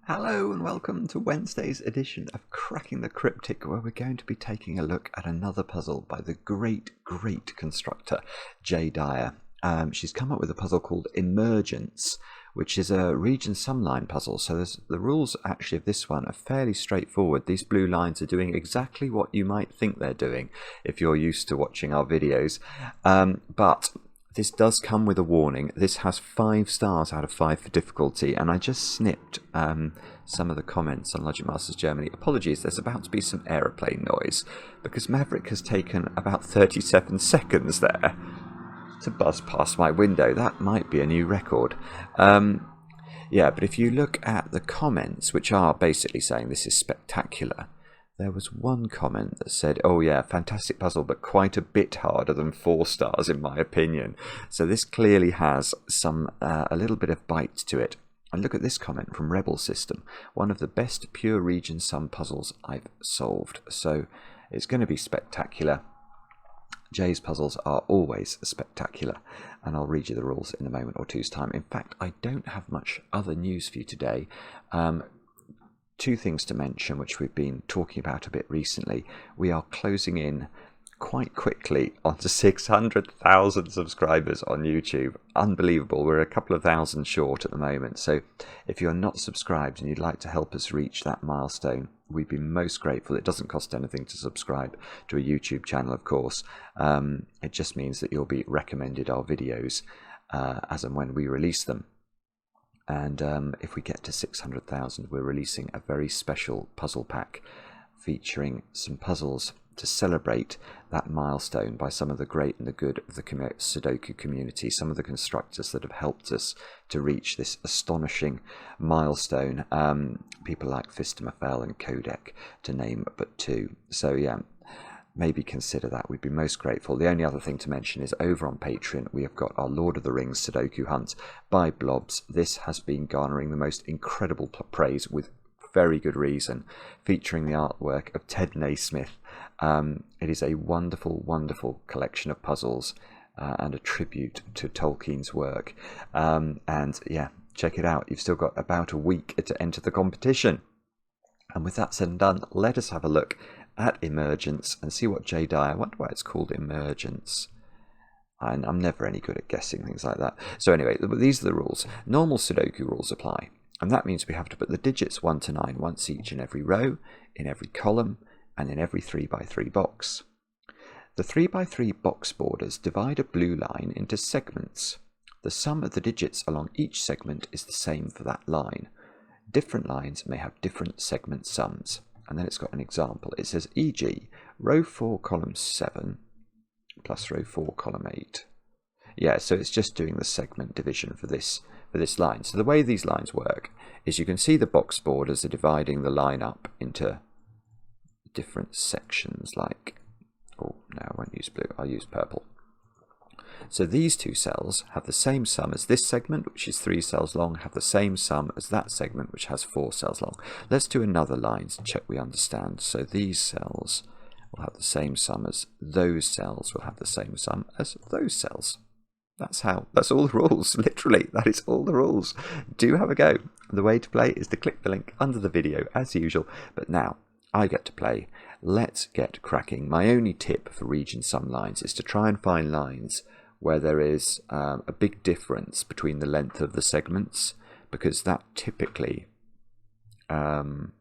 Hello and welcome to Wednesday's edition of Cracking the Cryptic, where we're going to be taking a look at another puzzle by the great constructor, Dyer. She's come up with a puzzle called Emergence, which is a region sumline puzzle. So the rules actually of this one are fairly straightforward. These blue lines are doing exactly what you might think they're doing if you're used to watching our videos. But this does come with a warning. This has 5 stars out of 5 for difficulty, and I just snipped some of the comments on Logic Masters Germany. Apologies, there's about to be some aeroplane noise, because Maverick has taken about 37 seconds there to buzz past my window. That might be a new record. Yeah, but if you look at the comments, which are basically saying this is spectacular, there was one comment that said, oh yeah, fantastic puzzle, but quite a bit harder than 4 stars in my opinion. So this clearly has some a little bit of bite to it. And look at this comment from Rebel System, one of the best pure region sum puzzles I've solved. So it's going to be spectacular. Jay's puzzles are always spectacular, and I'll read you the rules in a moment or two's time. In fact, I don't have much other news for you today. 2 things to mention, which we've been talking about a bit recently. We are closing in quite quickly onto 600,000 subscribers on YouTube. Unbelievable. We're a couple of thousand short at the moment. So if you're not subscribed and you'd like to help us reach that milestone, we'd be most grateful. It doesn't cost anything to subscribe to a YouTube channel, of course. It just means that you'll be recommended our videos as and when we release them. And if we get to 600,000, we're releasing a very special puzzle pack featuring some puzzles to celebrate that milestone by some of the great and the good of the Sudoku community, some of the constructors that have helped us to reach this astonishing milestone. People like Fistamafel and Codec, to name but 2. So yeah, maybe consider that. We'd be most grateful. The only other thing to mention is over on Patreon, we have got our Lord of the Rings Sudoku Hunt by Blobz. This has been garnering the most incredible praise with very good reason, featuring the artwork of Ted Nasmith. It is a wonderful, wonderful collection of puzzles and a tribute to Tolkien's work. And yeah, check it out. You've still got about a week to enter the competition. And with that said and done, let us have a look at Emergence and see what Dyer, I wonder why it's called Emergence. I'm never any good at guessing things like that. So anyway, these are the rules. Normal Sudoku rules apply, and that means we have to put the digits 1 to 9 once each in every row, in every column, and in every 3x3 box. The 3x3 box borders divide a blue line into segments. The sum of the digits along each segment is the same for that line. Different lines may have different segment sums. And then it's got an example. It says, e.g., row 4, column 7 plus row 4, column 8. Yeah, so it's just doing the segment division for this line. So the way these lines work is you can see the box borders are dividing the line up into different sections, like, oh, no, I won't use blue, I'll use purple. So these 2 cells have the same sum as this segment, which is 3 cells long, have the same sum as that segment, which has 4 cells long. Let's do another line to check we understand. So these cells will have the same sum as those cells, will have the same sum as those cells. That's all the rules, literally, that is all the rules. Do have a go. The way to play is to click the link under the video as usual, but now I get to play. Let's get cracking. My only tip for region sum lines is to try and find lines where there is a big difference between the length of the segments, because that typically can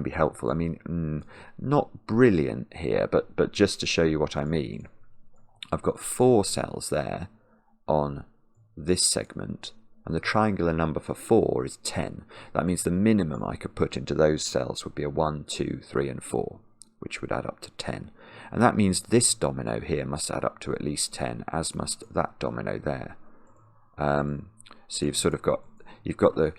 be helpful. I mean, not brilliant here, but just to show you what I mean, I've got 4 cells there on this segment, and the triangular number for 4 is 10. That means the minimum I could put into those cells would be a 1, 2, 3, and 4, which would add up to 10. And that means this domino here must add up to at least 10, as must that domino there. So you've sort of got the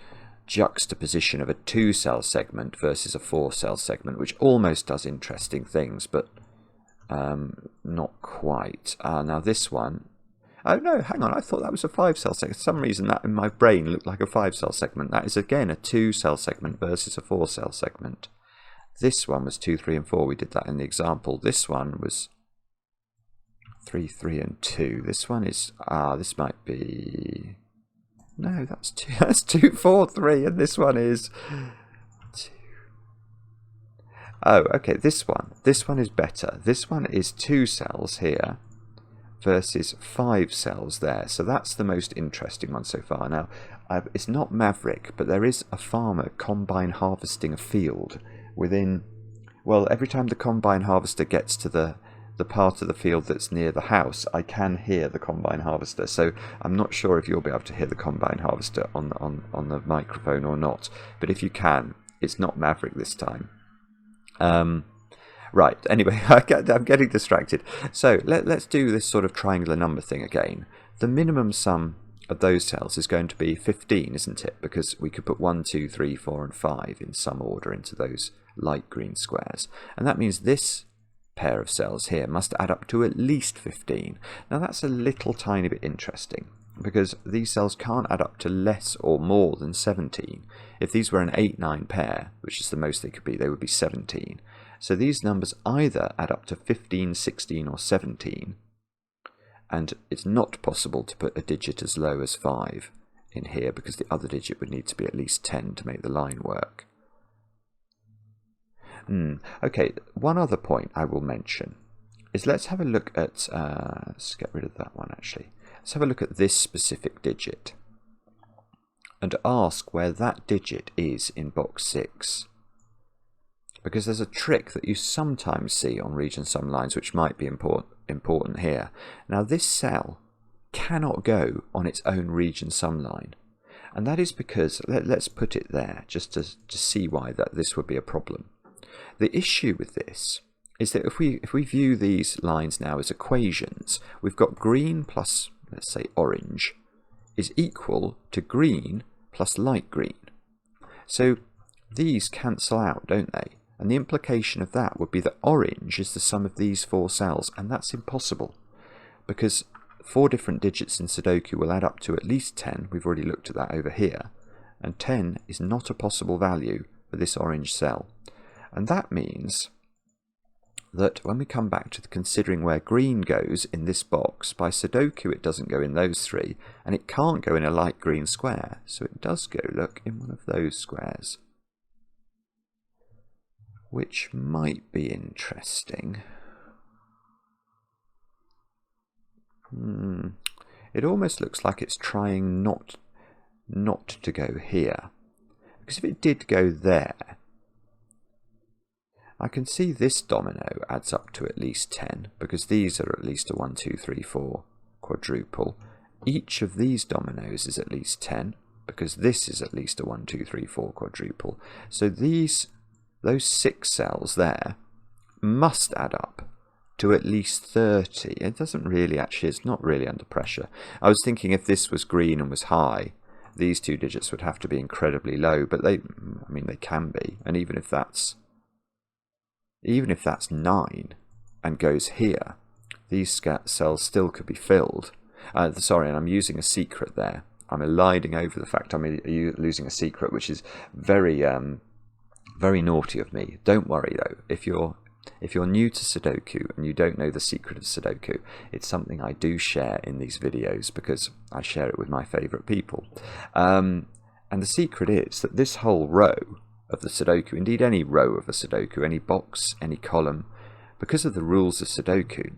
juxtaposition of a 2-cell segment versus a 4-cell segment, which almost does interesting things, but not quite. Now this one, oh no, hang on, I thought that was a 5-cell segment. For some reason that in my brain looked like a 5-cell segment. That is again a 2-cell segment versus a 4-cell segment. This one was 2, 3, and 4. We did that in the example. This one was 3, 3, and 2. This one is, this might be No, that's 2. That's 2, 4, 3, and this one is 2. Oh, okay. This one is better. This one is 2 cells here versus 5 cells there. So that's the most interesting one so far. Now, it's not Maverick, but there is a farmer combine harvesting a field within. Well, every time the combine harvester gets to the part of the field that's near the house, I can hear the combine harvester. So I'm not sure if you'll be able to hear the combine harvester on the microphone or not. But if you can, it's not Maverick this time. Right, anyway, I'm getting distracted. So let's do this sort of triangular number thing again. The minimum sum of those cells is going to be 15, isn't it? Because we could put 1, 2, 3, 4, and 5 in some order into those light green squares. And that means this pair of cells here must add up to at least 15. Now that's a little tiny bit interesting, because these cells can't add up to less or more than 17. If these were an 8-9 pair, which is the most they could be, they would be 17. So these numbers either add up to 15, 16, or 17, and it's not possible to put a digit as low as 5 in here, because the other digit would need to be at least 10 to make the line work. Okay, one other point I will mention is let's have a look at, let's get rid of that one actually. Let's have a look at this specific digit and ask where that digit is in box 6. Because there's a trick that you sometimes see on region sum lines which might be important here. Now this cell cannot go on its own region sum line. And that is because, let's put it there just to see why this would be a problem. The issue with this is that if we view these lines now as equations, we've got green plus, let's say, orange is equal to green plus light green. So these cancel out, don't they? And the implication of that would be that orange is the sum of these 4 cells, and that's impossible, because 4 different digits in Sudoku will add up to at least 10. We've already looked at that over here, and 10 is not a possible value for this orange cell. And that means that when we come back to considering where green goes in this box, by Sudoku it doesn't go in those 3, and it can't go in a light green square, so it does go, look, in one of those squares, which might be interesting. It almost looks like it's trying not to go here, because if it did go there, I can see this domino adds up to at least 10, because these are at least a 1, 2, 3, 4 quadruple. Each of these dominoes is at least 10, because this is at least a 1, 2, 3, 4 quadruple. So those 6 cells there must add up to at least 30. It doesn't really actually, it's not really under pressure. I was thinking if this was green and was high, these 2 digits would have to be incredibly low, but they can be. And even if that's 9 and goes here, these cells still could be filled. Sorry, and I'm using a secret there. I'm eliding over the fact I'm losing a secret, which is very very naughty of me. Don't worry though, if you're new to Sudoku and you don't know the secret of Sudoku, it's something I do share in these videos because I share it with my favourite people. And the secret is that this whole row of the Sudoku, indeed any row of a Sudoku, any box, any column, because of the rules of Sudoku,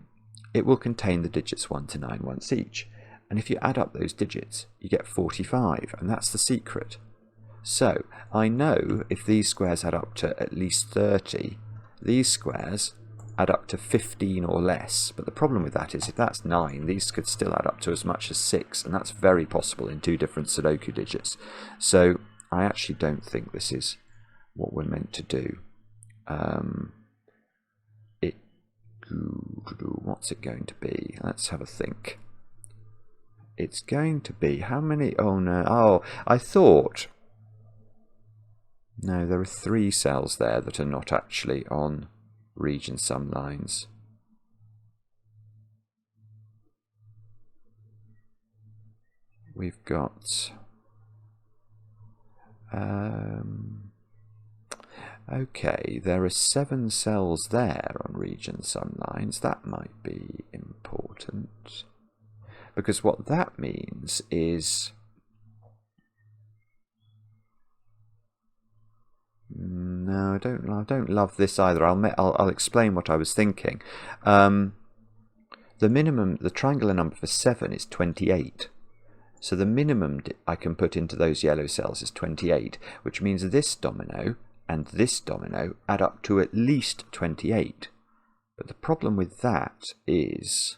it will contain the digits 1 to 9 once each. And if you add up those digits, you get 45, and that's the secret. So, I know if these squares add up to at least 30, these squares add up to 15 or less. But the problem with that is if that's 9, these could still add up to as much as 6, and that's very possible in 2 different Sudoku digits. So, I actually don't think this is what we're meant to do. What's it going to be? Let's have a think. It's going to be, how many? Oh no, oh, I thought, no, there are 3 cells there that are not actually on region sum lines. We've got okay, there are 7 cells there on region sum lines. That might be important, because what that means is No, I don't love this either. I'll explain what I was thinking. The minimum, the triangular number for 7 is 28. So the minimum I can put into those yellow cells is 28, which means this domino and this domino add up to at least 28. But the problem with that is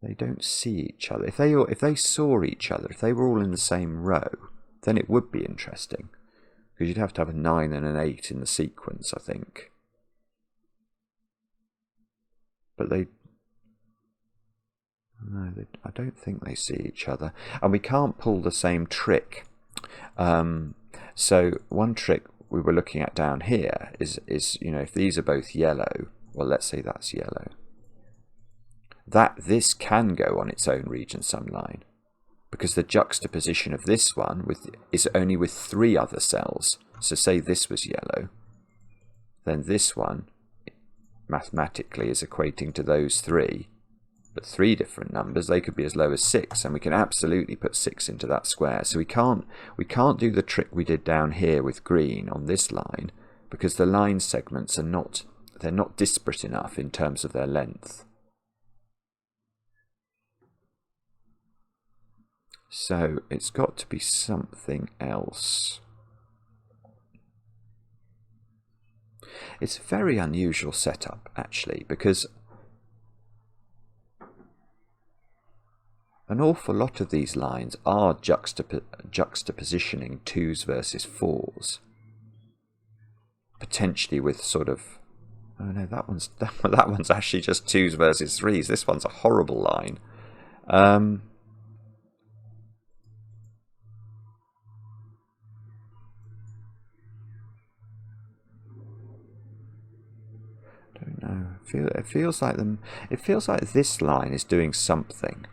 they don't see each other. If they saw each other, if they were all in the same row, then it would be interesting. Because you'd have to have a 9 and an 8 in the sequence, I think. But I don't think they see each other. And we can't pull the same trick. So one trick we were looking at down here is if these are both yellow, well, let's say that's yellow, this can go on its own region sum line, because the juxtaposition of this one is only with 3 other cells. So say this was yellow, then this one mathematically is equating to those 3, but 3 different numbers. They could be as low as 6, and we can absolutely put 6 into that square. So we can't do the trick we did down here with green on this line, because the line segments are they're not disparate enough in terms of their length. So it's got to be something else. It's a very unusual setup, actually, because an awful lot of these lines are juxtapositioning 2s versus 4s, potentially with sort of, oh no, that one's actually just 2s versus 3s. This one's a horrible line. Don't know. It feels like this line is doing something.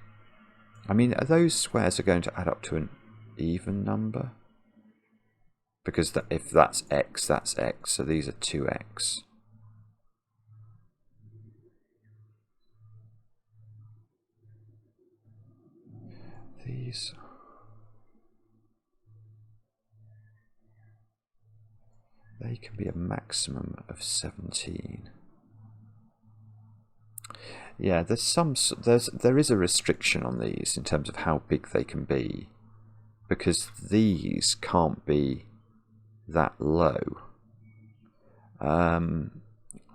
I mean, those squares are going to add up to an even number, because if that's x, that's x. So these are 2x. They can be a maximum of 17. Yeah, there is a restriction on these in terms of how big they can be, because these can't be that low. Let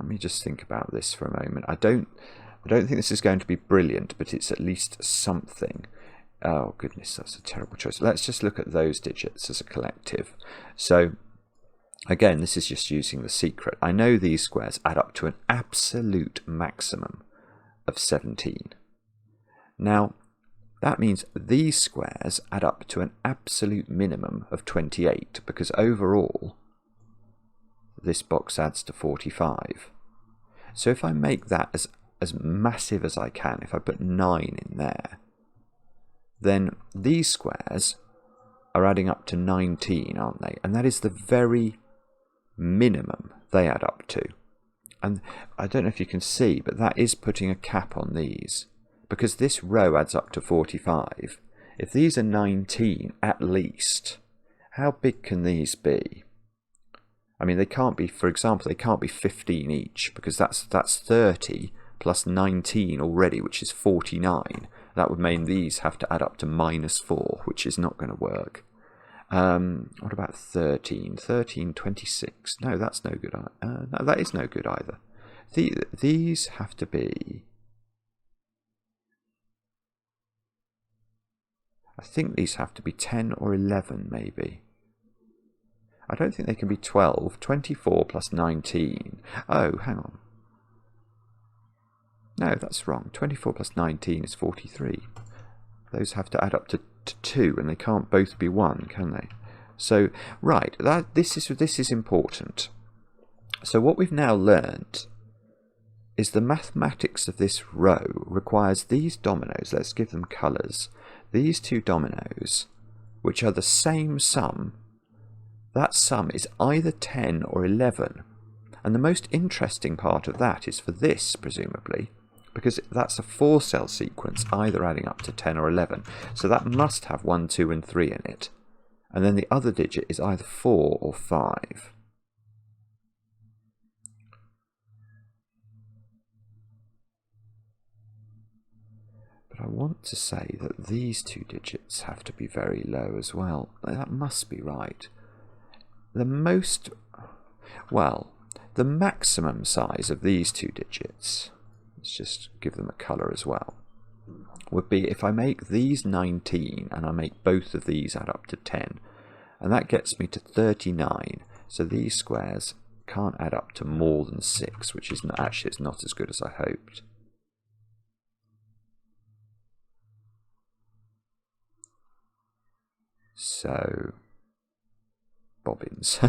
me just think about this for a moment. I don't think this is going to be brilliant, but it's at least something. Oh goodness, that's a terrible choice. Let's just look at those digits as a collective. So again, this is just using the secret. I know these squares add up to an absolute maximum of 17. Now, that means these squares add up to an absolute minimum of 28, because overall, this box adds to 45. So if I make that as massive as I can, if I put 9 in there, then these squares are adding up to 19, aren't they? And that is the very minimum they add up to. And I don't know if you can see, but that is putting a cap on these, because this row adds up to 45. If these are 19 at least, how big can these be? I mean, they can't be, for example, they can't be 15 each, because that's 30 plus 19 already, which is 49. That would mean these have to add up to -4, which is not going to work. What about 13? 13, 26. No, that's no good. No, that is no good either. These have to be... I think these have to be 10 or 11, maybe. I don't think they can be 12. 24 plus 19. Oh, hang on. No, that's wrong. 24 plus 19 is 43. Those have to add up to 2, and they can't both be 1, can they? So, right, this is important. So what we've now learned is the mathematics of this row requires these dominoes, let's give them colours, these 2 dominoes, which are the same sum, that sum is either 10 or 11. And the most interesting part of that is for this, presumably, because that's a 4-cell sequence, either adding up to 10 or 11. So that must have 1, 2, and 3 in it. And then the other digit is either 4 or 5. But I want to say that these two digits have to be very low as well. That must be right. The maximum size of these two digits, let's just give them a colour as well, would be if I make these 19 and I make both of these add up to 10. And that gets me to 39. So these squares can't add up to more than 6, which is not, actually it's not as good as I hoped. So, bobbins.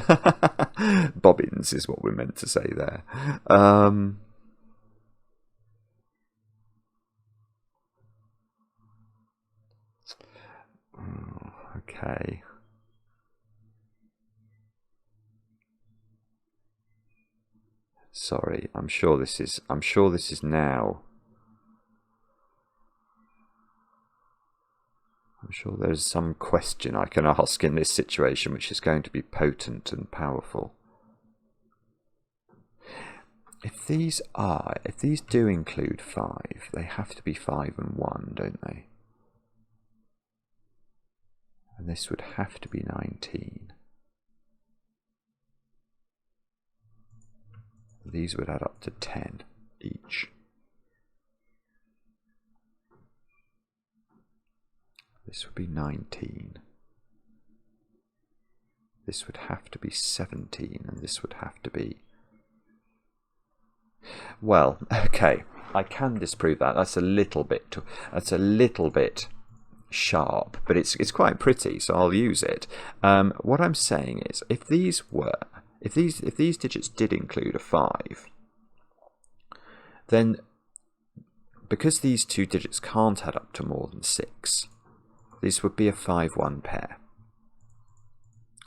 Bobbins is what we're meant to say there. Okay. Sorry, I'm sure this is now. I'm sure there's some question I can ask in this situation which is going to be potent and powerful. If these do include 5, they have to be 5 and 1, don't they? And this would have to be 19. These would add up to 10 each. This would be 19. This would have to be 17, and this would have to be... Well, okay, I can disprove that. That's a little bit sharp, but it's quite pretty, so I'll use it. What I'm saying is, if these digits did include a 5, then because these two digits can't add up to more than 6, this would be a 5-1 pair.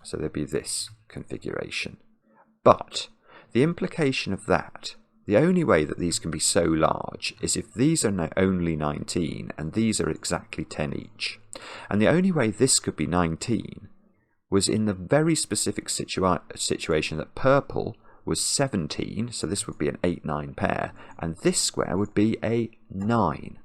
So there'd be this configuration. But the implication of that, the only way that these can be so large is if these are only 19 and these are exactly 10 each. And the only way this could be 19 was in the very specific situation that purple was 17, so this would be an 8-9 pair, and this square would be a 9.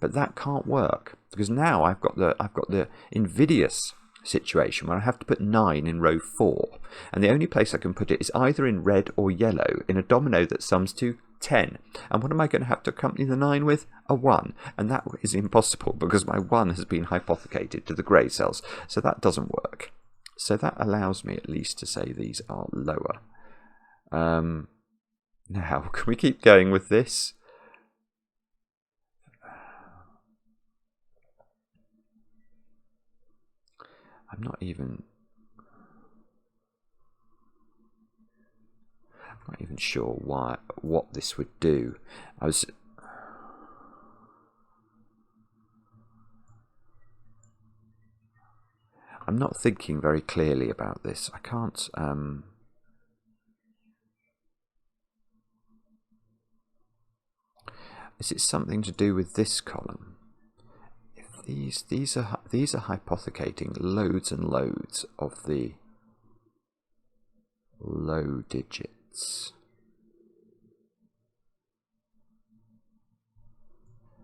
But that can't work, because now I've got the invidious situation where I have to put 9 in row 4, and the only place I can put it is either in red or yellow in a domino that sums to 10. And what am I going to have to accompany the 9 with? A 1. And that is impossible because my 1 has been hypothecated to the grey cells, so that doesn't work. So that allows me at least to say these are lower. Now, can we keep going with this? I'm not even sure what this would do. I'm not thinking very clearly about this. I can't. Is it something to do with this column? If these are hypothecating loads and loads of the low digits.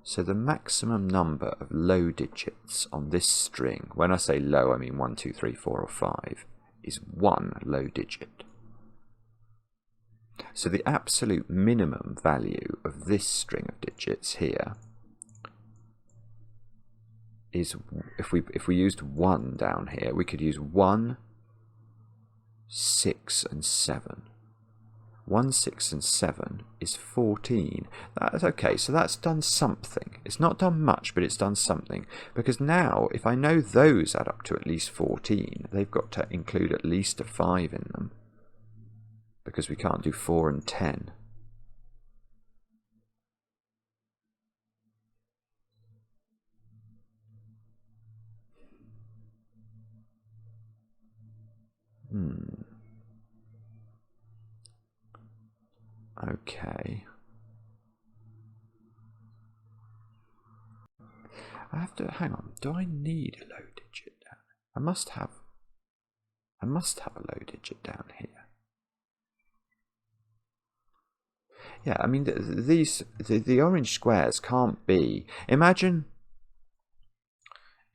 So the maximum number of low digits on this string, when I say low, I mean 1, 2, 3, 4, or 5, is 1 low digit. So the absolute minimum value of this string of digits here is, if we used 1 down here, we could use 1, 6, and 7. 1, 6, and 7 is 14. That's okay, so that's done something. It's not done much, but it's done something. Because now, if I know those add up to at least 14, they've got to include at least a 5 in them. Because we can't do 4 and 10. Okay. I have to hang on. Do I need a low digit down? I must have a low digit down here. Yeah, I mean, the orange squares can't be. Imagine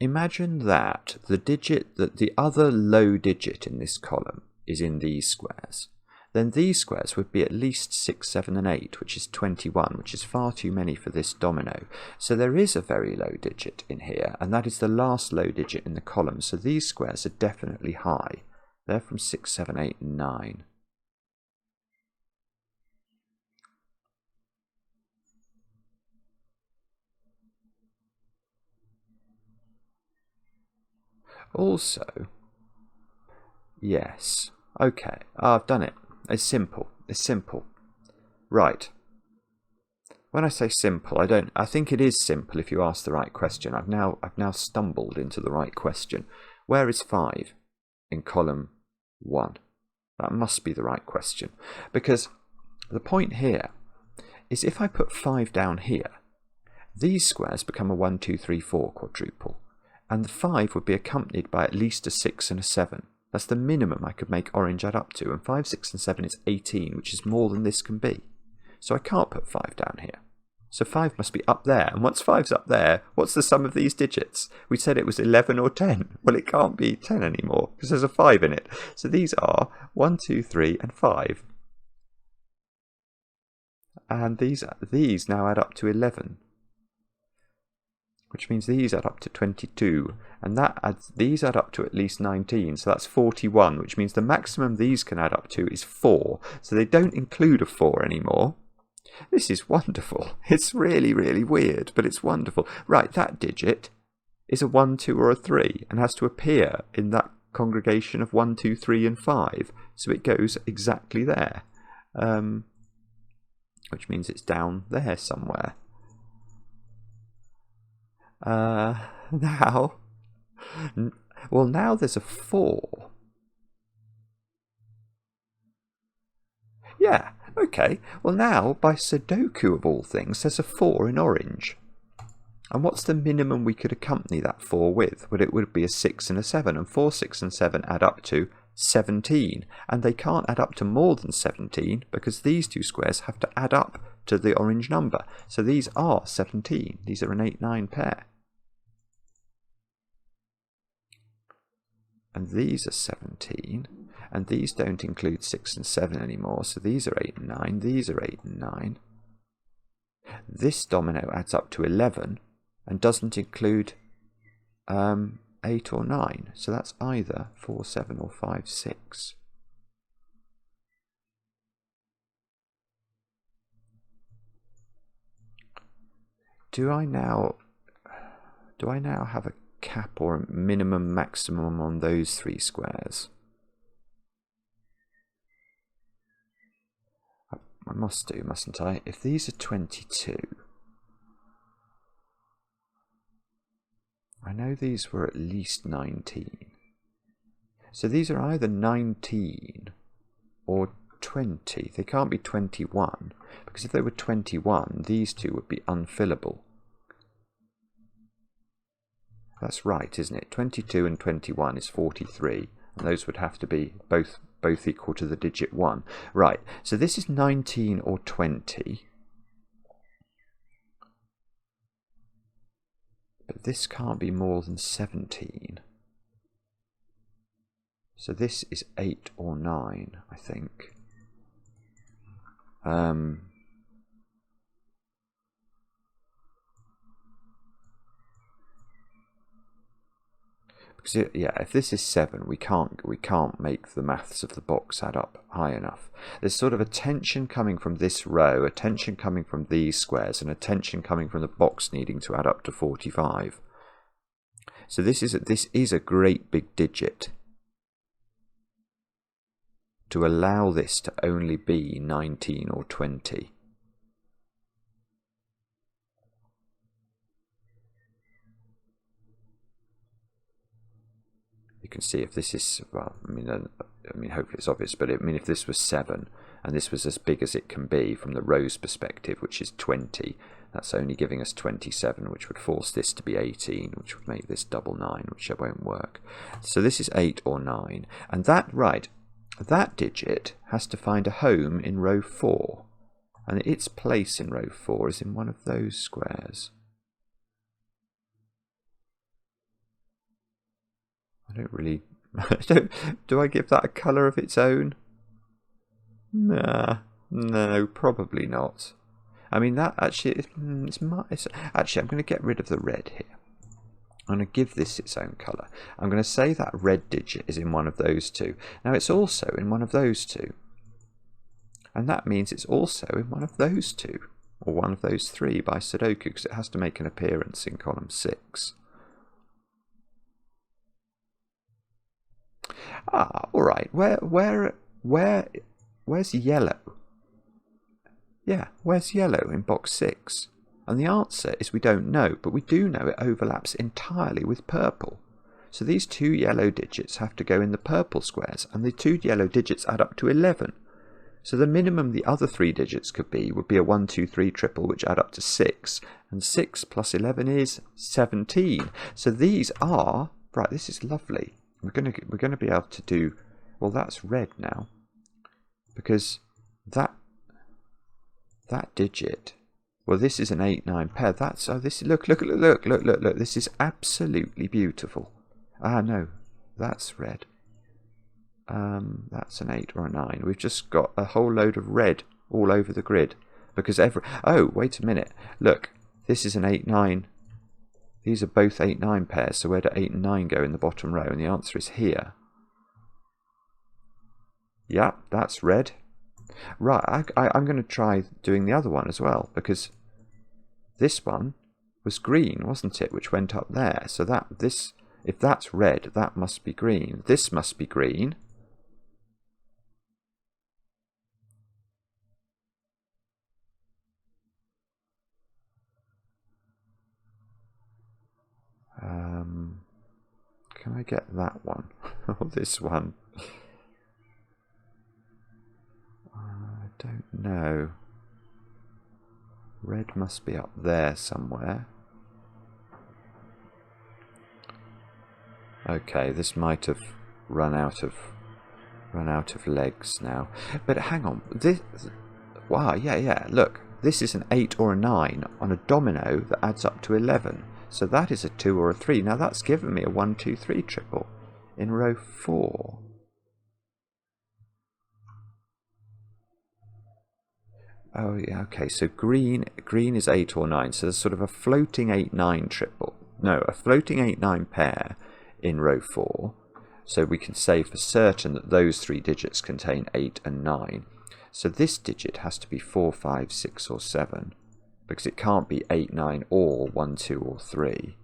that the other low digit in this column is in these squares. Then these squares would be at least 6, 7, and 8, which is 21, which is far too many for this domino. So there is a very low digit in here, and that is the last low digit in the column. So these squares are definitely high. They're from 6, 7, 8, and 9. Also, yes, okay, I've done it. It's simple. It's simple. Right. When I say simple, I think it is simple if you ask the right question. I've now stumbled into the right question. Where is 5 in column 1? That must be the right question. Because the point here is if I put 5 down here, these squares become a 1, 2, 3, 4 quadruple. And the 5 would be accompanied by at least a 6 and a 7. That's the minimum I could make orange add up to. And 5, 6, and 7 is 18, which is more than this can be. So I can't put 5 down here. So 5 must be up there. And once 5's up there, what's the sum of these digits? We said it was 11 or 10. Well, it can't be 10 anymore because there's a 5 in it. So these are 1, 2, 3, and 5. And these now add up to 11. Which means these add up to 22, and these add up to at least 19, so that's 41, which means the maximum these can add up to is 4, so they don't include a 4 anymore. This is wonderful. It's really, really weird, but it's wonderful. Right, that digit is a 1, 2, or a 3, and has to appear in that congregation of 1, 2, 3, and 5, so it goes exactly there, which means it's down there somewhere. Now there's a 4. Yeah, okay. Well, now, by Sudoku of all things, there's a 4 in orange. And what's the minimum we could accompany that 4 with? Well, it would be a 6 and a 7, and 4, 6, and 7 add up to 17. And they can't add up to more than 17, because these two squares have to add up to the orange number. So these are 17. These are an 8, 9 pair. And these are 17, and these don't include 6 and 7 anymore, so these are 8 and 9, these are 8 and 9. This domino adds up to 11, and doesn't include 8 or 9, so that's either 4, 7, or 5, 6. Do I now have a cap or a minimum maximum on those 3 squares? I must do, mustn't I? If these are 22, I know these were at least 19. So these are either 19 or 20. They can't be 21, because if they were 21, these two would be unfillable. That's right, isn't it? 22 and 21 is 43, and those would have to be both equal to the digit 1. Right, so this is 19 or 20. But this can't be more than 17. So this is 8 or 9, I think. Because yeah, if this is 7, we can't make the maths of the box add up high enough. There's sort of a tension coming from this row, a tension coming from these squares, and a tension coming from the box needing to add up to 45. So this is a great big digit to allow this to only be 19 or 20. You can see if this is, well, I mean, hopefully it's obvious, but if this was 7 and this was as big as it can be from the row's perspective, which is 20, that's only giving us 27, which would force this to be 18, which would make this double 9, which won't work. So this is 8 or 9, and that digit has to find a home in row 4. And its place in row 4 is in one of those squares. I don't really... do I give that a colour of its own? Nah, no, probably not. I mean, that actually... actually, I'm going to get rid of the red here. I'm going to give this its own colour. I'm going to say that red digit is in one of those two. Now, it's also in one of those two. And that means it's also in one of those two, or one of those three by Sudoku, because it has to make an appearance in column 6. Ah, all right. Where's yellow? Yeah, where's yellow in box 6? And the answer is we don't know, but we do know it overlaps entirely with purple. So these 2 yellow digits have to go in the purple squares, and the 2 yellow digits add up to 11. So the minimum the other 3 digits could be would be a 1, 2, 3 triple, which add up to 6. And 6 plus 11 is 17. So these are... Right, this is lovely. We're gonna be able to do... Well, that's red now. Because that digit... Well, this is an 8-9 pair. That's... Oh, this... Look. This is absolutely beautiful. Ah, no. That's red. That's an 8 or a 9. We've just got a whole load of red all over the grid because oh, wait a minute, look, this is an 8-9. These are both 8-9 pairs, so where do 8 and 9 go in the bottom row? And the answer is here. Yeah, that's red. Right, I'm going to try doing the other one as well, because this one was green, wasn't it, which went up there. So if that's red, that must be green. This must be green. Can I get that one? Or this one? I don't know. Red must be up there somewhere. Okay, this might have run out of legs now. But hang on, this... Wow, yeah, look. This is an 8 or a 9 on a domino that adds up to 11. So that is a 2 or a 3. Now that's given me a 1, 2, 3 triple in row 4. Oh yeah, okay. So green is 8 or 9. So there's sort of a floating 8-9 triple. No, a floating 8-9 pair in row 4. So we can say for certain that those 3 digits contain 8 and 9. So this digit has to be 4, 5, 6 or 7. Because it can't be 8, 9 or 1, 2 or 3.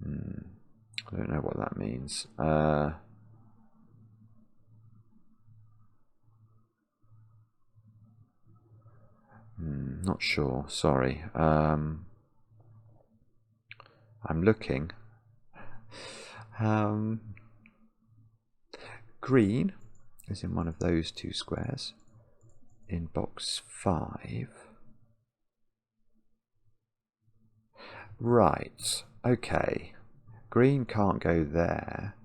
I don't know what that means. Not sure, sorry. I'm looking. Green is in one of those 2 squares in box 5. Right, okay. Green can't go there.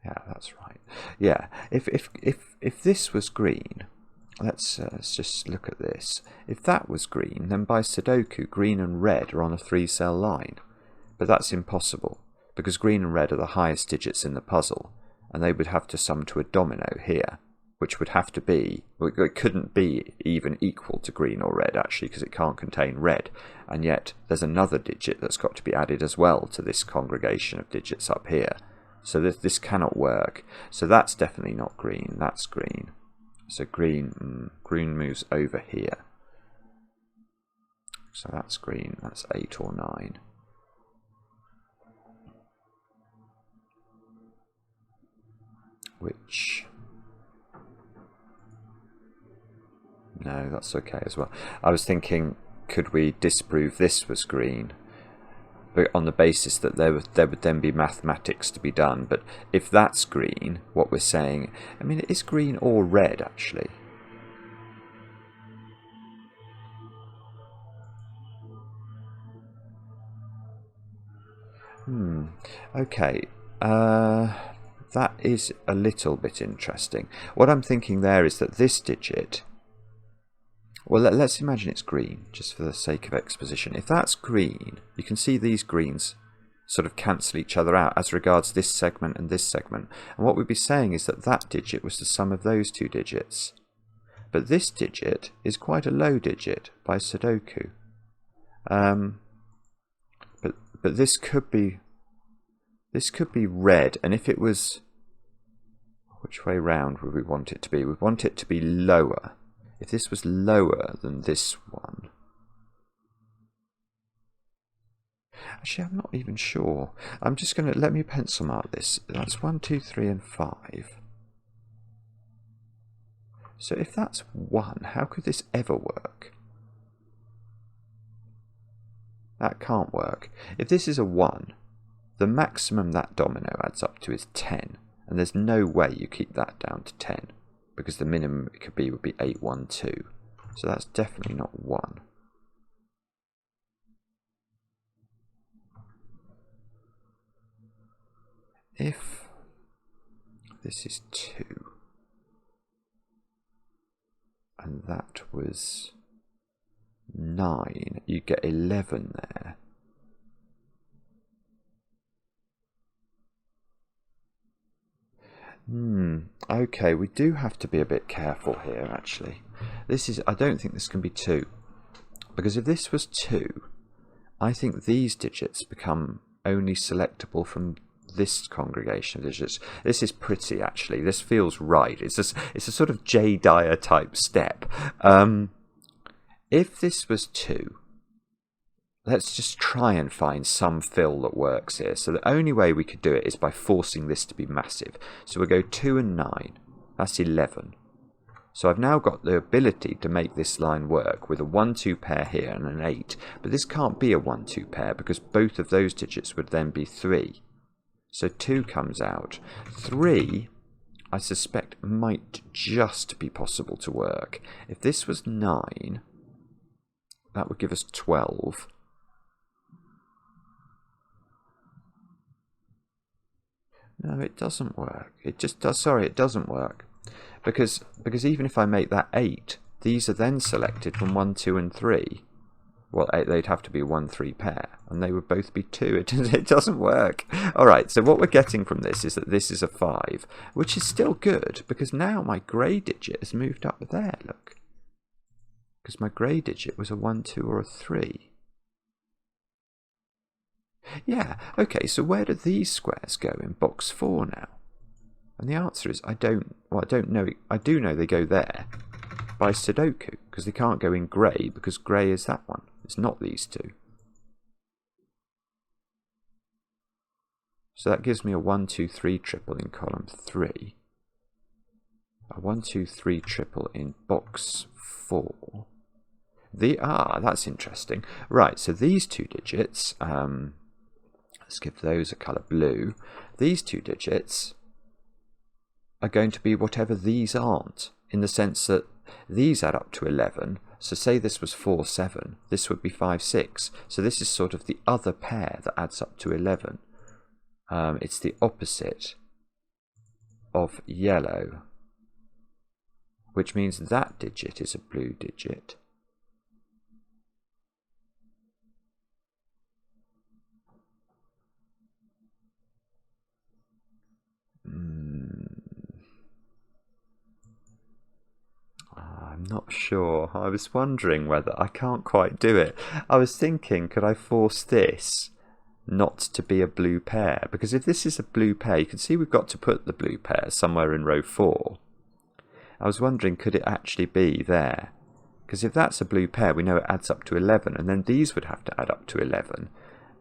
Yeah, that's right. Yeah, if this was green, let's just look at this. If that was green, then by Sudoku, green and red are on a 3-cell line. But that's impossible, because green and red are the highest digits in the puzzle, and they would have to sum to a domino here, which would have to be, well, it couldn't be even equal to green or red, actually, because it can't contain red. And yet, there's another digit that's got to be added as well to this congregation of digits up here. So this cannot work. So that's definitely not green, that's green. So green moves over here. So that's green, that's 8 or 9. Which... No, that's okay as well. I was thinking, could we disprove this was green? But on the basis that there would then be mathematics to be done. But if that's green, what we're saying... I mean, it is green or red, actually. Okay. That is a little bit interesting. What I'm thinking there is that this digit... Well, let's imagine it's green, just for the sake of exposition. If that's green, you can see these greens sort of cancel each other out as regards this segment and this segment. And what we'd be saying is that that digit was the sum of those two digits. But this digit is quite a low digit by Sudoku. But this could be red, and if it was... Which way round would we want it to be? We want it to be lower. If this was lower than this one... Actually, I'm not even sure. I'm just going to... Let me pencil mark this. That's 1, 2, 3 and 5. So if that's 1, how could this ever work? That can't work. If this is a 1, the maximum that domino adds up to is 10. And there's no way you keep that down to 10. Because the minimum it could be would be 8, 1, 2. So that's definitely not 1. If this is 2, and that was 9, you get 11 there. Okay, we do have to be a bit careful here, actually. I don't think this can be 2. Because if this was 2, I think these digits become only selectable from this congregation of digits. This is pretty, actually. This feels right. It's a sort of J. Dyer type step. If this was 2, let's just try and find some fill that works here. So the only way we could do it is by forcing this to be massive. So we'll go 2 and 9. That's 11. So I've now got the ability to make this line work with a 1-2 pair here and an 8. But this can't be a 1-2 pair because both of those digits would then be 3. So 2 comes out. 3, I suspect, might just be possible to work. If this was 9, that would give us 12. No, it doesn't work. It just does. Sorry, it doesn't work. Because even if I make that 8, these are then selected from 1, 2 and 3. Well, they'd have to be a 1-3 pair, and they would both be 2. It doesn't work. Alright, so what we're getting from this is that this is a 5, which is still good, because now my grey digit has moved up there, look. Because my grey digit was a 1, 2 or a 3. Yeah, okay, so where do these squares go in box 4 now? And the answer is I don't know. I do know they go there by Sudoku, because they can't go in grey, because grey is that one. It's not these two. So that gives me a 1, 2, 3 triple in column 3. A 1, 2, 3 triple in box 4. That's interesting. Right, so these two digits, let's give those a colour blue. These two digits are going to be whatever these aren't, in the sense that these add up to 11. So say this was 4, 7, this would be 5, 6. So this is sort of the other pair that adds up to 11. It's the opposite of yellow, which means that digit is a blue digit. I'm not sure. I was wondering whether... I can't quite do it. I was thinking, could I force this not to be a blue pair? Because if this is a blue pair, you can see we've got to put the blue pair somewhere in row 4. I was wondering, could it actually be there? Because if that's a blue pair, we know it adds up to 11, and then these would have to add up to 11,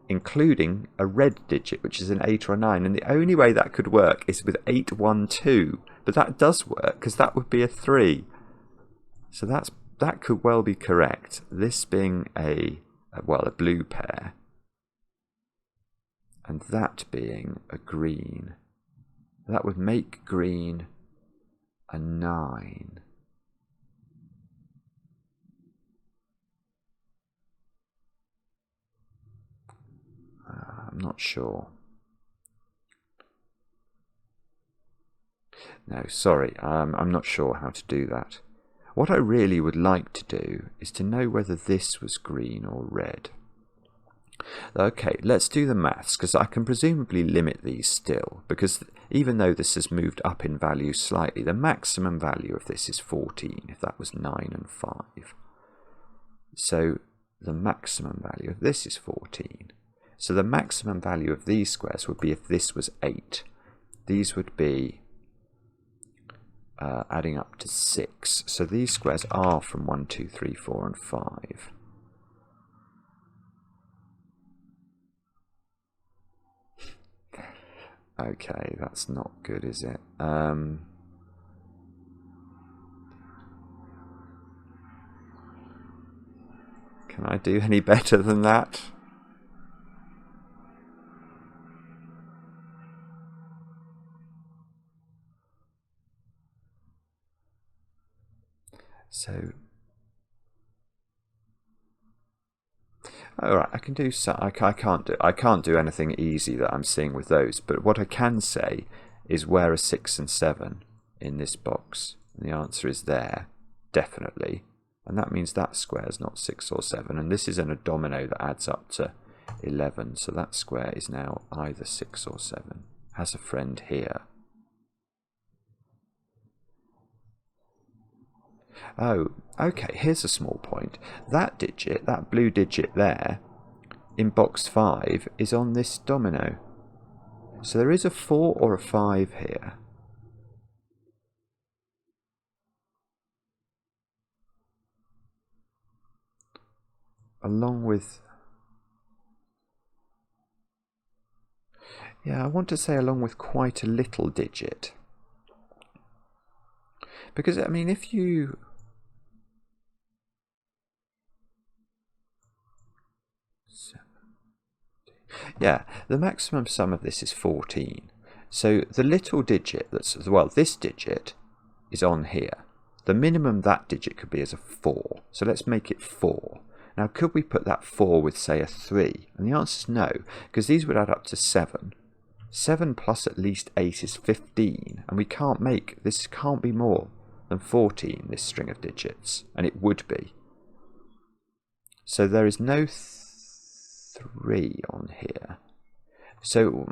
including a red digit, which is an 8 or a 9. And the only way that could work is with 8, 1, 2. But that does work, because that would be a 3. So that could well be correct. This being a blue pair, and that being a green. That would make green a 9. I'm not sure. No, sorry, I'm not sure how to do that. What I really would like to do is to know whether this was green or red. Okay, let's do the maths, because I can presumably limit these still, because even though this has moved up in value slightly, the maximum value of this is 14, if that was 9 and 5. So the maximum value of this is 14. So the maximum value of these squares would be if this was 8. These would be adding up to 6. So these squares are from 1, 2, 3, 4 and 5. Okay, that's not good, is it? Can I do any better than that? So, all right, I can do so. I can't do anything easy that I'm seeing with those. But what I can say is where are 6 and 7 in this box? And the answer is there, definitely. And that means that square is not 6 or 7. And this is in a domino that adds up to 11. So that square is now either 6 or 7. Has a friend here. Oh, okay, here's a small point. That digit, that blue digit there, in box 5, is on this domino. So there is a 4 or a 5 here. Along with... yeah, I want to say along with quite a little digit. Because, I mean, if you... yeah, the maximum sum of this is 14. So the little digit that's, well, this digit is on here. The minimum that digit could be is a 4. So let's make it 4. Now, could we put that 4 with, say, a 3? And the answer is no, because these would add up to 7. 7 plus at least 8 is 15. And we can't make, this can't be more than 14, this string of digits. And it would be. So there is no 3 on here. So,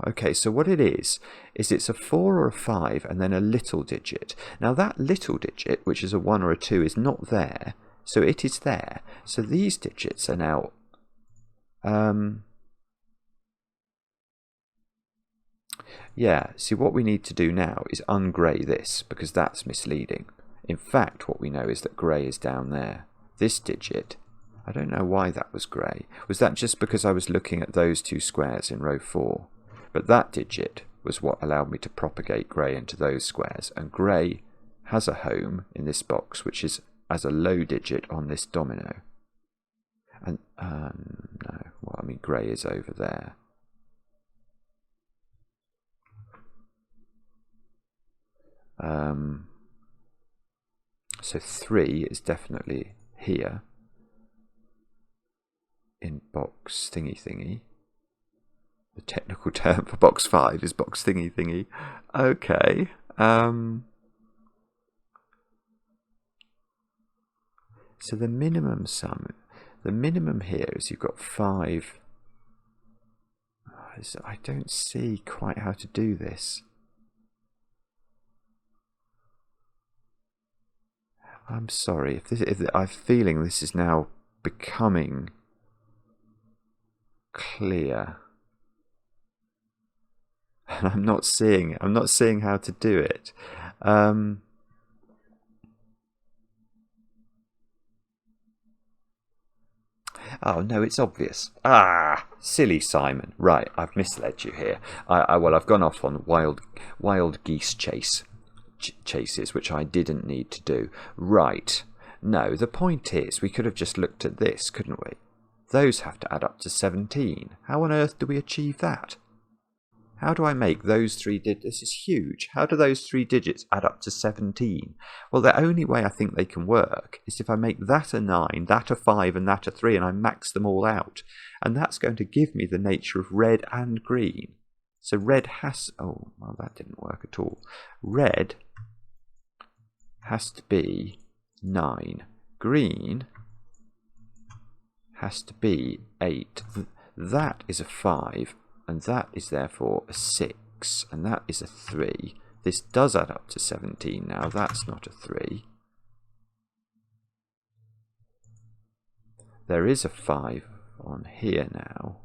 okay, so what it is it's a 4 or a 5 and then a little digit. Now that little digit, which is a 1 or a 2, is not there, so it is there. So these digits are now, yeah, see what we need to do now is ungrey this, because that's misleading. In fact, what we know is that grey is down there. This digit, I don't know why that was grey. Was that just because I was looking at those two squares in row 4? But that digit was what allowed me to propagate grey into those squares. And grey has a home in this box, which is as a low digit on this domino. And, no, well, I mean, grey is over there. So 3 is definitely here. In box thingy. The technical term for box 5 is box thingy. Okay. So the minimum sum, the minimum here is you've got 5. I don't see quite how to do this. I'm sorry if I'm feeling this is now becoming clear, and I'm not seeing how to do it. Oh no, it's obvious. Silly Simon. Right, I've misled you here. Well, I've gone off on wild geese chases, which I didn't need to do. Right. No, the point is we could have just looked at this, couldn't we? Those have to add up to 17. How on earth do we achieve that? How do I make those 3 digits? This is huge. How do those 3 digits add up to 17? Well, the only way I think they can work is if I make that a 9, that a 5, and that a 3, and I max them all out. And that's going to give me the nature of red and green. So red has... Oh, well, that didn't work at all. Red has to be 9. Green has to be 8. That is a 5. And that is therefore a 6, and that is a 3. This does add up to 17 now. That's not a 3. There is a 5 on here now.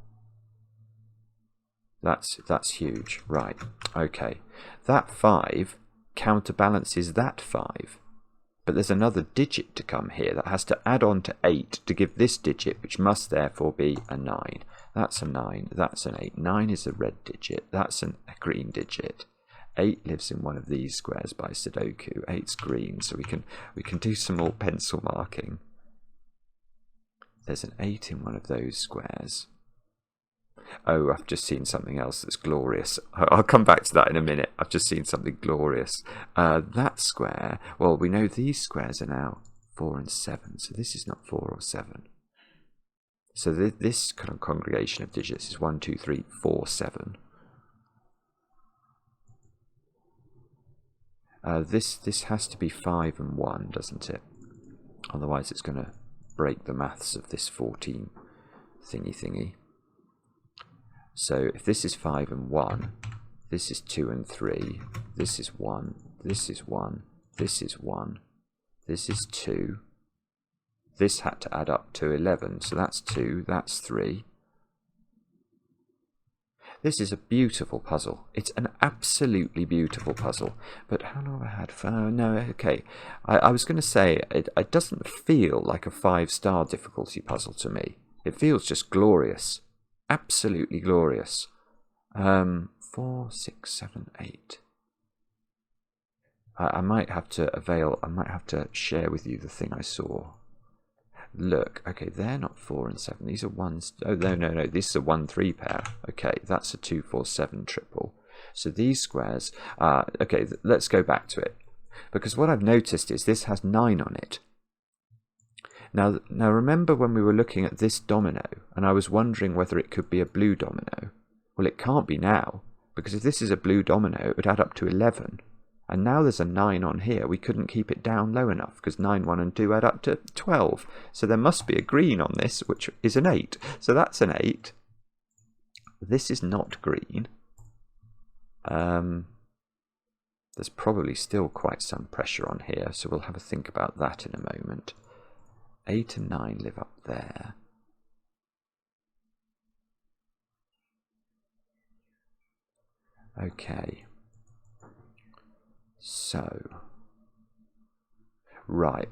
That's huge. Right. Okay. That 5 counterbalances that 5. But there's another digit to come here that has to add on to 8 to give this digit, which must therefore be a 9. That's a 9, that's an 8. 9 is a red digit, that's a green digit. 8 lives in one of these squares by Sudoku. 8's green, so we can do some more pencil marking. There's an 8 in one of those squares. Oh, I've just seen something else that's glorious. I'll come back to that in a minute. I've just seen something glorious. That square, well, we know these squares are now 4 and 7, so this is not 4 or 7. So this kind of congregation of digits is 1, 2, 3, 4, 7. This has to be 5 and 1, doesn't it? Otherwise it's going to break the maths of this 14 thingy. So if this is 5 and 1, this is 2 and 3, this is 1, this is 1, this is 1, this is 2. This had to add up to 11, so that's 2, that's 3. This is a beautiful puzzle. It's an absolutely beautiful puzzle. But how long have I had? No, okay. I was going to say, it doesn't feel like a 5-star difficulty puzzle to me. It feels just glorious. Absolutely glorious. 4, 6, 7, 8. I might have to share with you the thing I saw. Look, okay, they're not 4 and 7. These are 1s. Oh, no. This is a 1-3 pair. Okay, that's a 2, 4, 7 triple. So these squares. Okay, let's go back to it, because what I've noticed is this has 9 on it. Now remember when we were looking at this domino, and I was wondering whether it could be a blue domino. Well, it can't be now, because if this is a blue domino, it would add up to 11. And now there's a 9 on here. We couldn't keep it down low enough because 9, 1 and 2 add up to 12. So there must be a green on this, which is an 8. So that's an 8. This is not green. There's probably still quite some pressure on here, so we'll have a think about that in a moment. 8 and 9 live up there. Okay. So, right,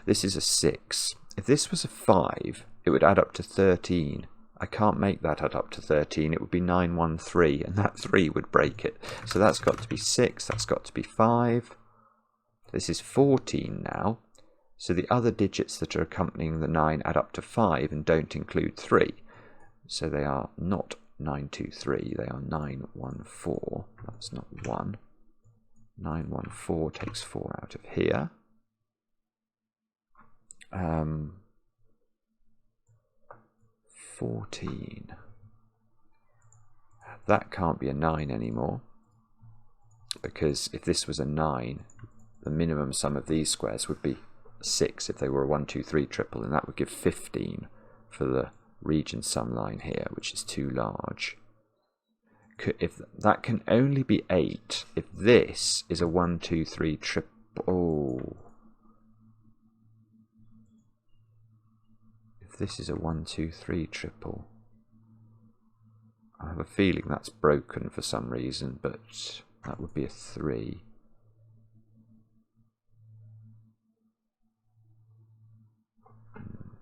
this is a 6. If this was a 5, it would add up to 13. I can't make that add up to 13. It would be 9, 1, 3, and that 3 would break it. So that's got to be 6, that's got to be 5. This is 14 now. So the other digits that are accompanying the 9 add up to 5 and don't include 3. So they are not 9, 2, 3, they are 9, 1, 4. That's not 1. 9, 1, 4 takes 4 out of here. 14. That can't be a 9 anymore, because if this was a 9, the minimum sum of these squares would be 6 if they were a 1, 2, 3 triple, and that would give 15 for the region sum line here, which is too large. If that can only be 8 if this is a 1, 2, 3 triple. Oh. If this is a 1, 2, 3 triple. I have a feeling that's broken for some reason, but that would be a 3.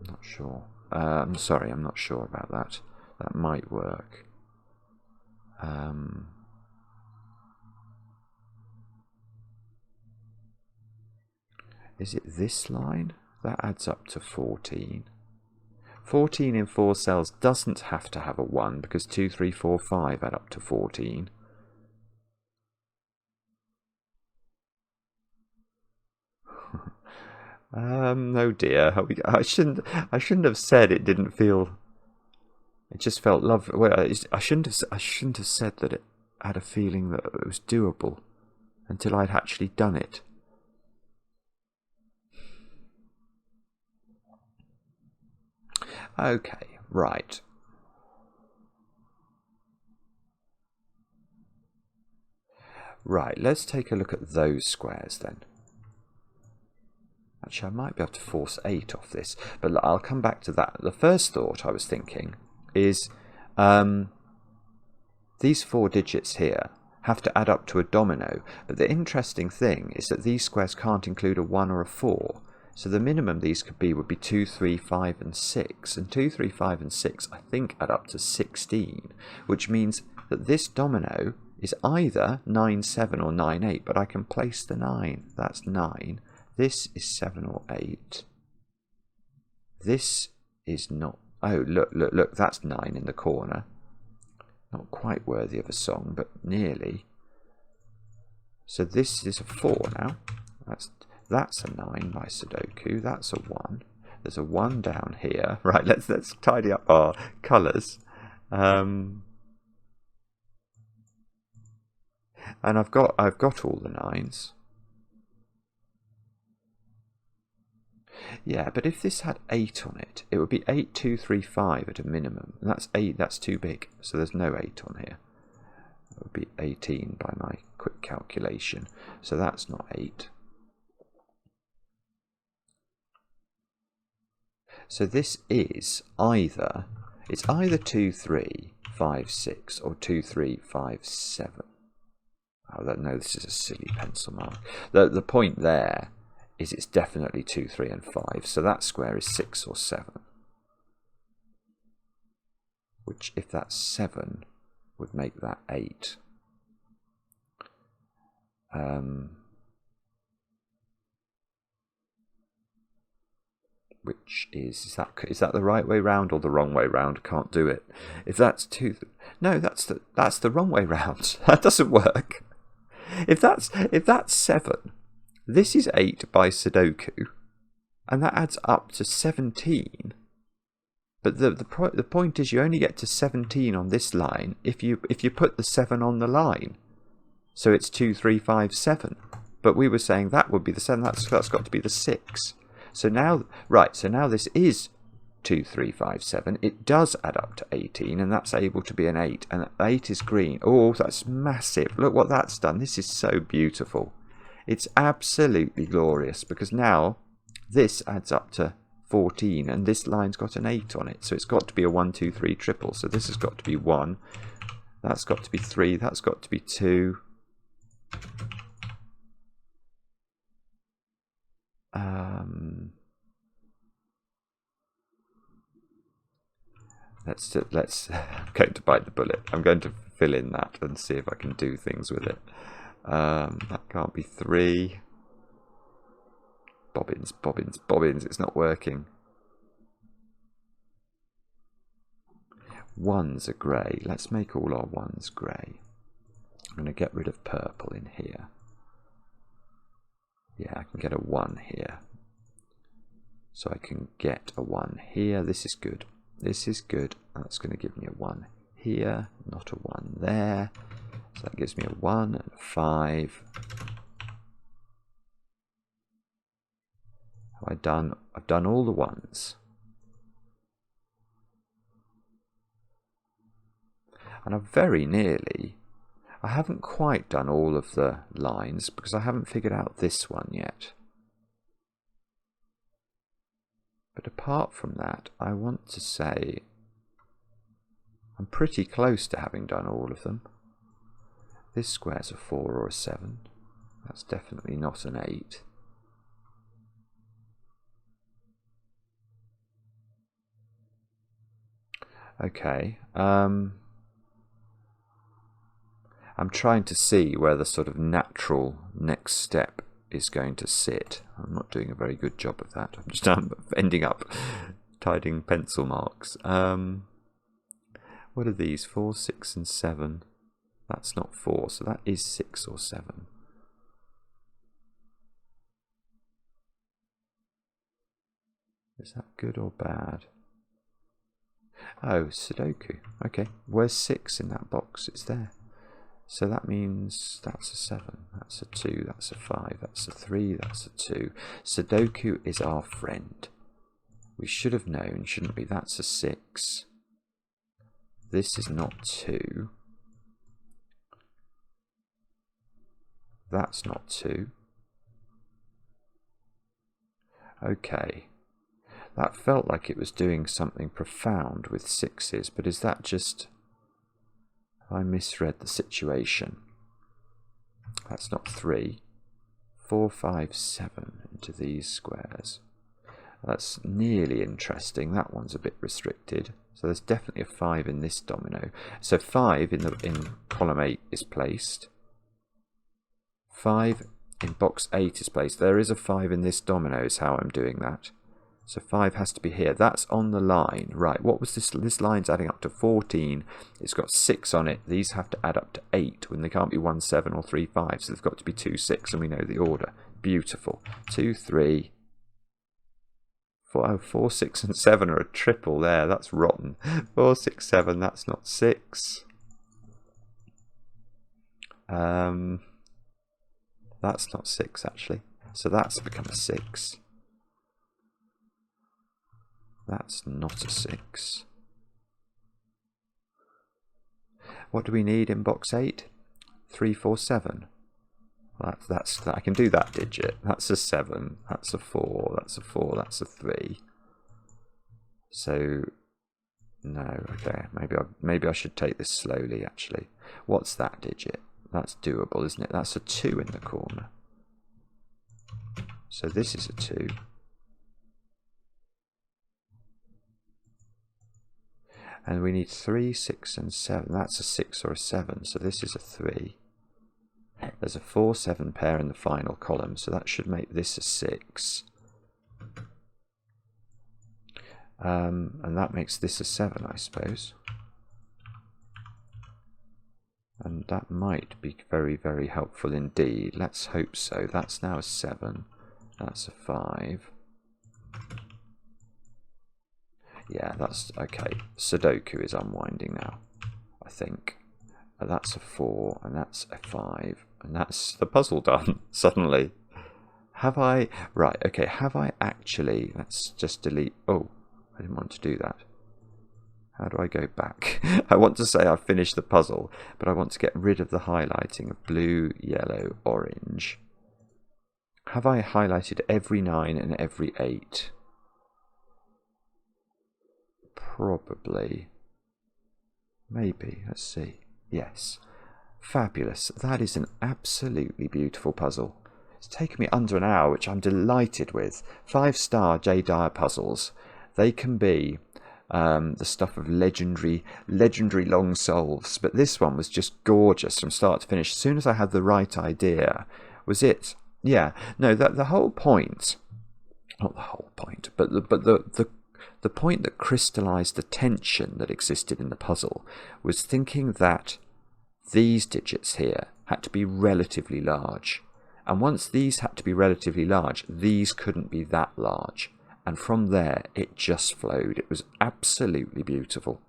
Not sure. I'm sorry, I'm not sure about that. That might work. Is it this line? That adds up to 14. 14 in 4 cells doesn't have to have a 1 because 2, 3, 4, 5 add up to 14. Oh dear. I shouldn't have said it didn't feel. It just felt lovely. Well, I shouldn't have said that it had a feeling that it was doable until I'd actually done it. Okay, right. Right, let's take a look at those squares then. Actually, I might be able to force 8 off this, but I'll come back to that. The first thought I was thinking is these 4 digits here have to add up to a domino, but the interesting thing is that these squares can't include a 1 or a 4. So the minimum these could be would be 2, 3, 5 and 6. And 2, 3, 5 and 6 I think add up to 16, which means that this domino is either 9, 7 or 9, 8, but I can place the 9. That's 9. This is 7 or 8. This is not... Oh, look, that's 9 in the corner. Not quite worthy of a song, but nearly. So this is a 4 now. That's a 9 by Sudoku. That's a 1. There's a 1 down here. Right, let's tidy up our colours. And I've got all the 9s. Yeah, but if this had 8 on it, it would be 8, 2, 3, 5 at a minimum. And that's 8. That's too big. So there's no 8 on here. It would be 18 by my quick calculation. So that's not 8. So this is either 2, 3, 5, 6 or 2, 3, 5, 7. Oh, no, this is a silly pencil mark. The point there is it's definitely 2, 3 and 5. So that square is 6 or 7. Which, if that's 7, would make that 8. Which is that the right way round or the wrong way round? Can't do it. If that's 2, no, that's the wrong way round. That doesn't work. If that's 7, this is 8 by Sudoku, and that adds up to 17. But the point is you only get to 17 on this line if you put the 7 on the line. So it's 2, 3, 5, 7. But we were saying that would be the 7. That's got to be the 6. So now, right, so now this is 2, 3, 5, 7. It does add up to 18, and that's able to be an 8. And 8 is green. Oh, that's massive. Look what that's done. This is so beautiful. It's absolutely glorious, because now this adds up to 14, and this line's got an 8 on it. So it's got to be a 1, 2, 3 triple. So this has got to be 1. That's got to be 3. That's got to be 2. I'm going to bite the bullet. I'm going to fill in that and see if I can do things with it. That can't be 3. Bobbins. It's not working. 1s are grey. Let's make all our 1s grey. I'm going to get rid of purple in here. Yeah, I can get a 1 here. So I can get a 1 here. This is good. This is good. That's going to give me a 1 here, not a 1 there. So that gives me a 1 and a 5. I've done all the 1s. And I've very nearly... I haven't quite done all of the lines because I haven't figured out this one yet. But apart from that, I want to say I'm pretty close to having done all of them. This square's a 4 or a 7. That's definitely not an 8. Okay. I'm trying to see where the sort of natural next step is going to sit. I'm not doing a very good job of that. I'm just ending up tidying pencil marks. What are these? 4, 6 and 7. That's not 4, so that is 6 or 7. Is that good or bad? Oh, Sudoku. Okay, where's 6 in that box? It's there. So that means that's a 7, that's a 2, that's a 5, that's a 3, that's a 2. Sudoku is our friend. We should have known, shouldn't we? That's a 6. This is not 2. That's not 2. Okay. That felt like it was doing something profound with 6s, but is that just... I misread the situation. That's not 3. 4, 5, 7 into these squares. That's nearly interesting. That one's a bit restricted. So there's definitely a 5 in this domino. So 5 in column 8 is placed. 5 in box 8 is placed. There is a 5 in this domino is how I'm doing that. So 5 has to be here. That's on the line. Right, what was this? This line's adding up to 14. It's got 6 on it. These have to add up to 8 when they can't be 1, 7 or 3, 5. So they've got to be 2, 6 and we know the order. Beautiful. 2, 3, 4, 4, 6 and 7 are a triple there. That's rotten. 4, 6, 7, that's not 6. That's not 6 actually. So that's become a 6. That's not a 6. What do we need in box 8? 3, 4, 7. That's I can do that digit. That's a 7. That's a 4. That's a 4. That's a 3. So no. Okay. Maybe I should take this slowly. Actually, what's that digit? That's doable, isn't it? That's a 2 in the corner. So this is a 2. And we need 3, 6 and 7. That's a 6 or a 7. So this is a 3. There's a 4, 7 pair in the final column. So that should make this a 6. And that makes this a 7, I suppose. And that might be very, very helpful indeed. Let's hope so. That's now a 7. That's a 5. Yeah, that's okay. Sudoku is unwinding now, I think. That's a 4, and that's a 5, and that's the puzzle done, suddenly. Have I... Right, okay, have I actually... Let's just delete... Oh, I didn't want to do that. How do I go back? I want to say I've finished the puzzle, but I want to get rid of the highlighting of blue, yellow, orange. Have I highlighted every 9 and every 8? Probably. Maybe. Let's see. Yes. Fabulous. That is an absolutely beautiful puzzle. It's taken me under an hour, which I'm delighted with. 5-star J. Dyer puzzles. They can be the stuff of legendary long solves, but this one was just gorgeous from start to finish. As soon as I had the right idea, was it? Yeah. No, the whole point. Not the whole point, but the point that crystallized the tension that existed in the puzzle was thinking that these digits here had to be relatively large. And once these had to be relatively large, these couldn't be that large. And from there, it just flowed. It was absolutely beautiful.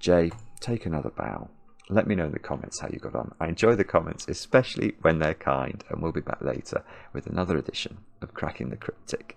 Jay, take another bow. Let me know in the comments how you got on. I enjoy the comments, especially when they're kind. And we'll be back later with another edition of Cracking the Cryptic.